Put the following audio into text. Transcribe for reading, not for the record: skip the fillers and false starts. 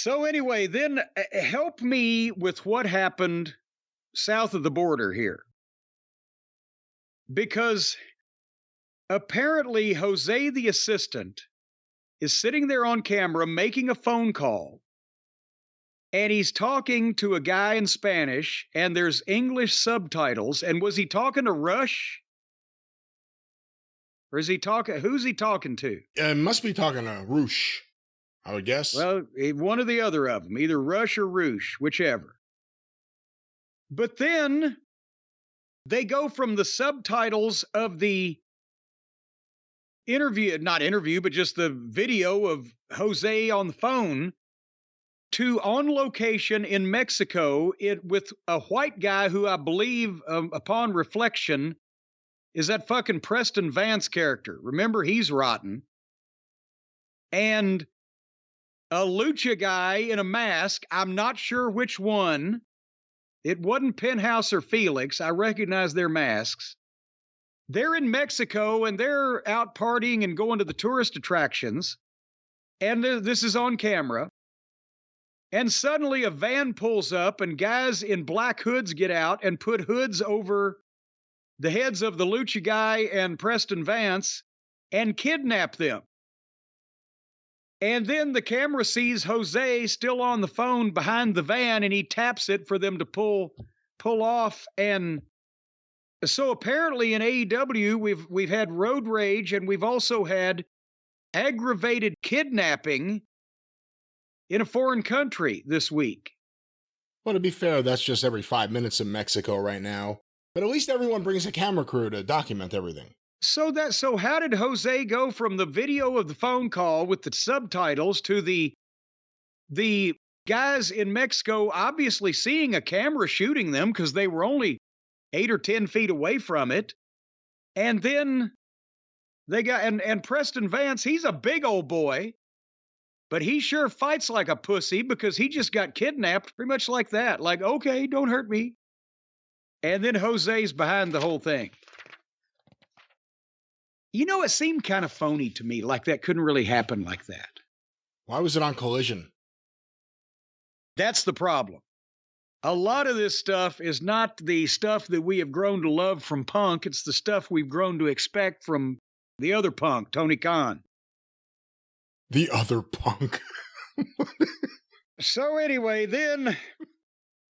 So anyway, then help me with what happened south of the border here. Because apparently Jose the assistant is sitting there on camera making a phone call. And he's talking to a guy in Spanish, and there's English subtitles. And was he talking to Rush? Or is he talking, who's he talking to? Must be talking to Roosh, I would guess. Well, one or the other of them, either Rush or Roosh, whichever. But then they go from the subtitles of the not interview, but just the video of Jose on the phone to on location in Mexico with a white guy who I believe, upon reflection, is that fucking Preston Vance character. Remember, he's rotten. And a lucha guy in a mask. I'm not sure which one. It wasn't Penthouse or Felix. I recognize their masks. They're in Mexico and they're out partying and going to the tourist attractions. And this is on camera. And suddenly a van pulls up and guys in black hoods get out and put hoods over the heads of the lucha guy and Preston Vance and kidnap them. And then the camera sees Jose still on the phone behind the van and he taps it for them to pull off. And so apparently in AEW, we've had road rage and we've also had aggravated kidnapping in a foreign country this week. Well, to be fair, that's just every 5 minutes in Mexico right now. But at least everyone brings a camera crew to document everything. So how did Jose go from the video of the phone call with the subtitles to the guys in Mexico obviously seeing a camera shooting them because they were only 8 or 10 feet away from it? And then they got, and Preston Vance, he's a big old boy, but he sure fights like a pussy because he just got kidnapped pretty much like that. Like, okay, don't hurt me. And then Jose's behind the whole thing. You know, it seemed kind of phony to me, like that couldn't really happen like that. Why was it on Collision? That's the problem. A lot of this stuff is not the stuff that we have grown to love from Punk. It's the stuff we've grown to expect from the other Punk, Tony Khan. The other Punk. So anyway, then